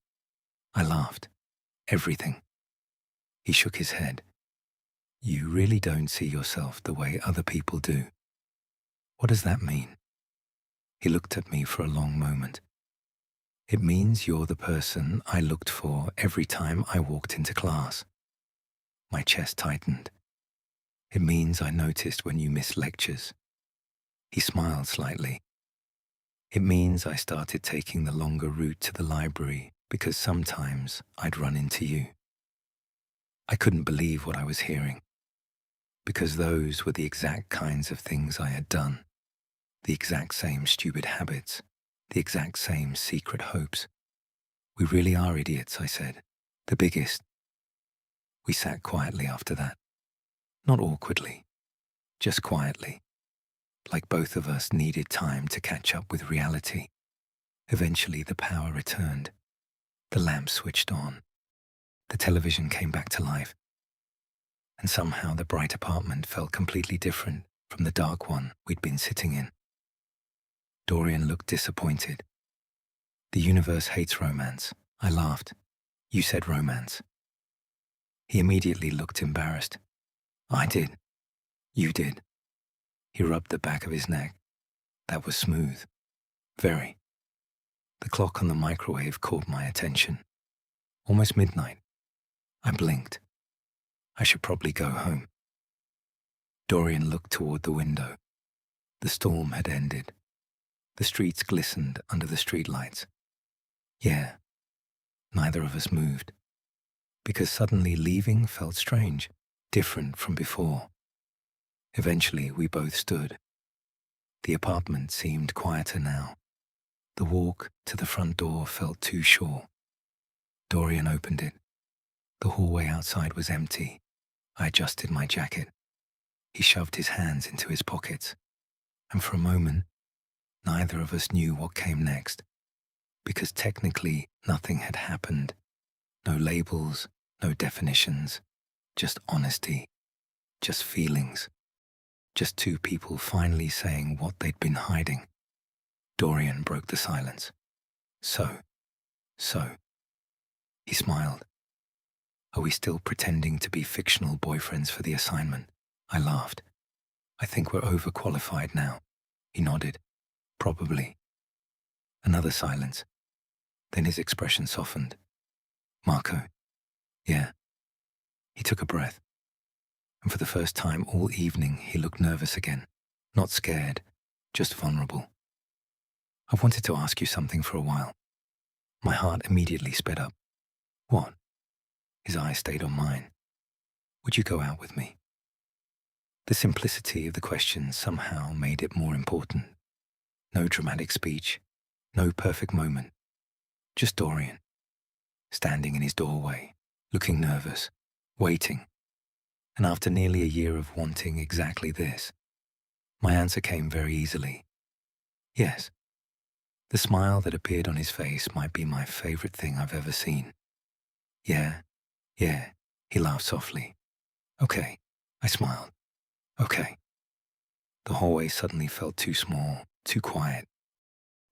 I laughed. Everything. He shook his head. You really don't see yourself the way other people do. What does that mean? He looked at me for a long moment. It means you're the person I looked for every time I walked into class. My chest tightened. It means I noticed when you missed lectures. He smiled slightly. It means I started taking the longer route to the library because sometimes I'd run into you. I couldn't believe what I was hearing, because those were the exact kinds of things I had done, the exact same stupid habits, the exact same secret hopes. We really are idiots, I said. The biggest. We sat quietly after that. Not awkwardly, just quietly, like both of us needed time to catch up with reality. Eventually the power returned. The lamp switched on. The television came back to life. And somehow the bright apartment felt completely different from the dark one we'd been sitting in. Dorian looked disappointed. The universe hates romance. I laughed. You said romance. He immediately looked embarrassed. I did. You did. He rubbed the back of his neck. That was smooth. Very. The clock on the microwave caught my attention. Almost midnight. I blinked. I should probably go home. Dorian looked toward the window. The storm had ended. The streets glistened under the streetlights. Yeah, neither of us moved, because suddenly leaving felt strange, different from before. Eventually, we both stood. The apartment seemed quieter now. The walk to the front door felt too short. Dorian opened it. The hallway outside was empty. I adjusted my jacket. He shoved his hands into his pockets, and for a moment, neither of us knew what came next, because technically nothing had happened. No labels, no definitions, just honesty, just feelings, just two people finally saying what they'd been hiding. Dorian broke the silence. So. He smiled. Are we still pretending to be fictional boyfriends for the assignment? I laughed. I think we're overqualified now. He nodded. Probably. Another silence. Then his expression softened. Marco. Yeah. He took a breath. And for the first time all evening, he looked nervous again. Not scared, just vulnerable. I've wanted to ask you something for a while. My heart immediately sped up. What? His eyes stayed on mine. Would you go out with me? The simplicity of the question somehow made it more important. No dramatic speech, no perfect moment. Just Dorian, standing in his doorway, looking nervous, waiting. And after nearly a year of wanting exactly this, my answer came very easily. Yes. The smile that appeared on his face might be my favorite thing I've ever seen. Yeah, he laughed softly. Okay, I smiled. Okay. The hallway suddenly felt too small, too quiet,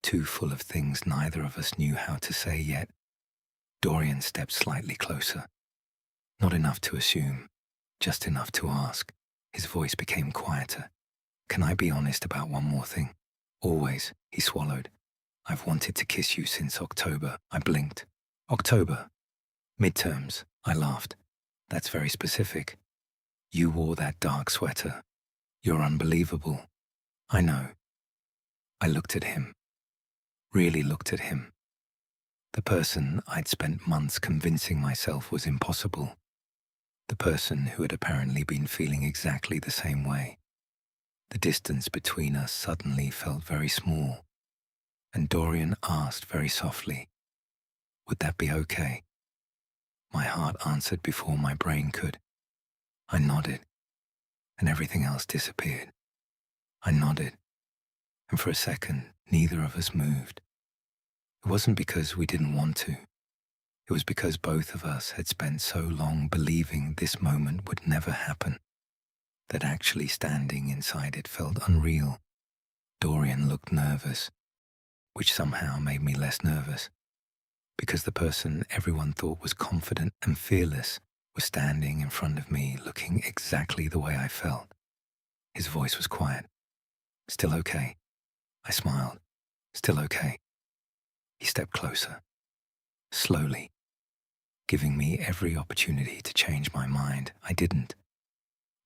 too full of things neither of us knew how to say yet. Dorian stepped slightly closer. Not enough to assume, just enough to ask. His voice became quieter. Can I be honest about one more thing? Always, he swallowed. I've wanted to kiss you since October. I blinked. October. Midterms, I laughed. That's very specific. You wore that dark sweater. You're unbelievable. I know. I looked at him. Really looked at him. The person I'd spent months convincing myself was impossible. The person who had apparently been feeling exactly the same way. The distance between us suddenly felt very small, and Dorian asked very softly, would that be okay? My heart answered before my brain could. I nodded, and everything else disappeared. I nodded, and for a second, neither of us moved. It wasn't because we didn't want to. It was because both of us had spent so long believing this moment would never happen, that actually standing inside it felt unreal. Dorian looked nervous, which somehow made me less nervous, because the person everyone thought was confident and fearless was standing in front of me looking exactly the way I felt. His voice was quiet. Still okay? I smiled. Still okay. He stepped closer, slowly, giving me every opportunity to change my mind. I didn't.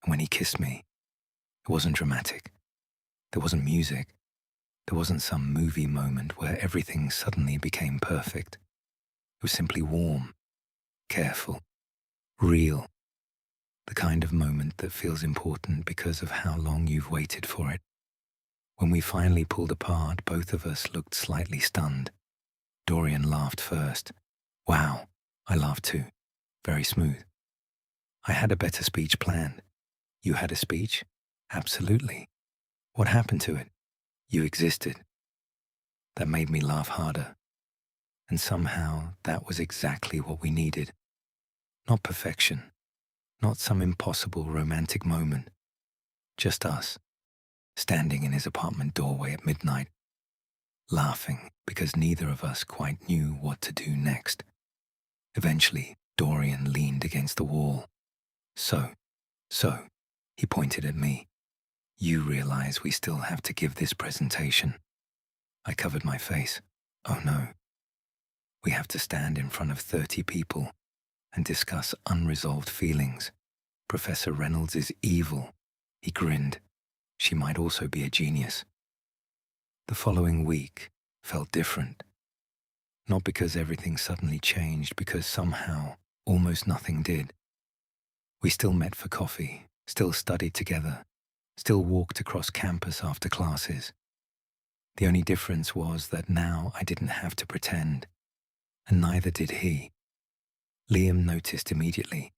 And when he kissed me, it wasn't dramatic. There wasn't music. There wasn't some movie moment where everything suddenly became perfect. It was simply warm, careful, real. The kind of moment that feels important because of how long you've waited for it. When we finally pulled apart, both of us looked slightly stunned. Dorian laughed first. Wow, I laughed too. Very smooth. I had a better speech planned. You had a speech? Absolutely. What happened to it? You existed. That made me laugh harder. And somehow that was exactly what we needed. Not perfection. Not some impossible romantic moment. Just us, standing in his apartment doorway at midnight, laughing because neither of us quite knew what to do next. Eventually, Dorian leaned against the wall. So, he pointed at me. You realize we still have to give this presentation. I covered my face. Oh no. We have to stand in front of 30 people and discuss unresolved feelings. Professor Reynolds is evil. He grinned. She might also be a genius. The following week felt different. Not because everything suddenly changed, because somehow almost nothing did. We still met for coffee, still studied together, still walked across campus after classes. The only difference was that now I didn't have to pretend, and neither did he. Liam noticed immediately.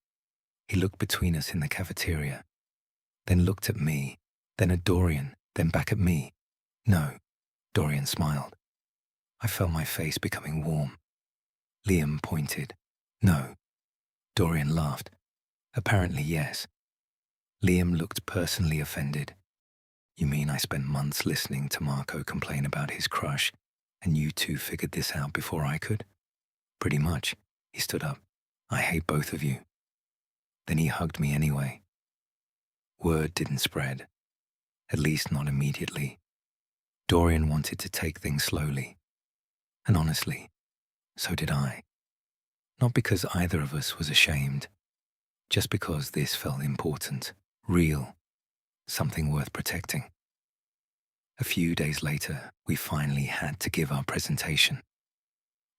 He looked between us in the cafeteria, then looked at me, then at Dorian, then back at me. No, Dorian smiled. I felt my face becoming warm. Liam pointed. No. Dorian laughed. Apparently, yes. Liam looked personally offended. You mean I spent months listening to Marco complain about his crush, and you two figured this out before I could? Pretty much. He stood up. I hate both of you. Then he hugged me anyway. Word didn't spread. At least not immediately. Dorian wanted to take things slowly. And honestly, so did I. Not because either of us was ashamed, just because this felt important, real, something worth protecting. A few days later, we finally had to give our presentation.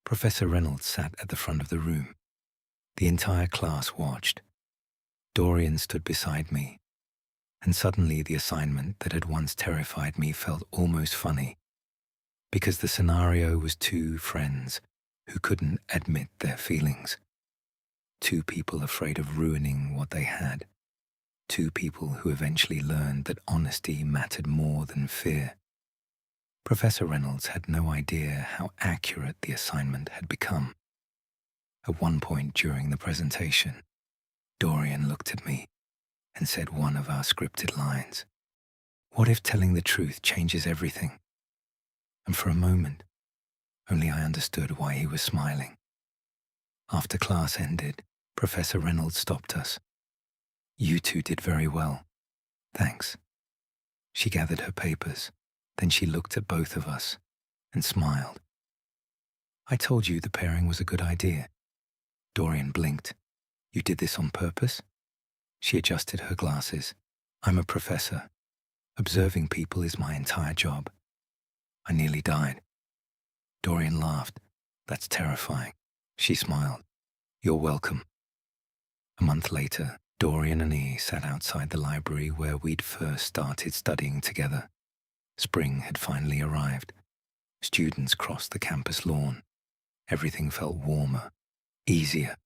Professor Reynolds sat at the front of the room. The entire class watched. Dorian stood beside me, and suddenly the assignment that had once terrified me felt almost funny, because the scenario was two friends who couldn't admit their feelings. Two people afraid of ruining what they had. Two people who eventually learned that honesty mattered more than fear. Professor Reynolds had no idea how accurate the assignment had become. At one point during the presentation, Dorian looked at me and said one of our scripted lines. What if telling the truth changes everything? And for a moment, only I understood why he was smiling. After class ended, Professor Reynolds stopped us. You two did very well. Thanks. She gathered her papers. Then she looked at both of us and smiled. I told you the pairing was a good idea. Dorian blinked. You did this on purpose? She adjusted her glasses. I'm a professor. Observing people is my entire job. I nearly died. Dorian laughed. That's terrifying. She smiled. You're welcome. A month later, Dorian and he sat outside the library where we'd first started studying together. Spring had finally arrived. Students crossed the campus lawn. Everything felt warmer, easier.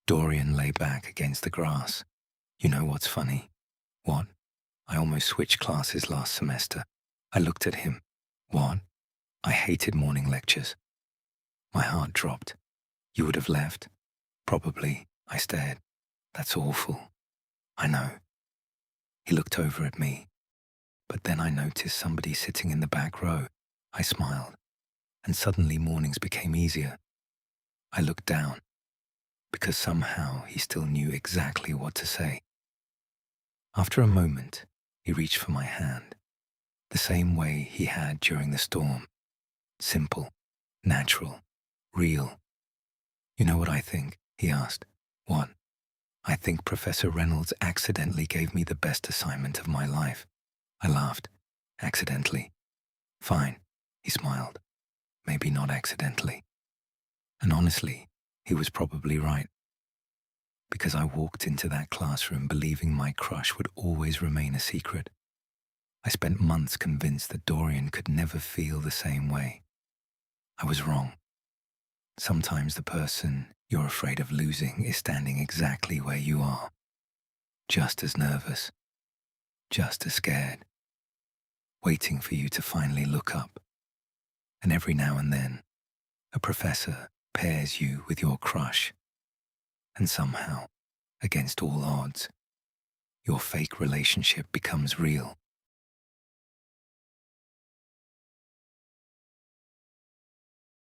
Dorian lay back against the grass. You know what's funny? What? I almost switched classes last semester. I looked at him. What? I hated morning lectures. My heart dropped. You would have left? Probably. I stared. That's awful. I know. He looked over at me. But then I noticed somebody sitting in the back row. I smiled, and suddenly mornings became easier. I looked down, because somehow he still knew exactly what to say. After a moment, he reached for my hand, the same way he had during the storm. Simple, natural, real. You know what I think? He asked. What? I think Professor Reynolds accidentally gave me the best assignment of my life. I laughed. Accidentally. Fine, he smiled. Maybe not accidentally. And honestly, he was probably right. Because I walked into that classroom believing my crush would always remain a secret. I spent months convinced that Dorian could never feel the same way. I was wrong. Sometimes the person you're afraid of losing is standing exactly where you are. Just as nervous. Just as scared. Waiting for you to finally look up. And every now and then, a professor pairs you with your crush. And somehow, against all odds, your fake relationship becomes real.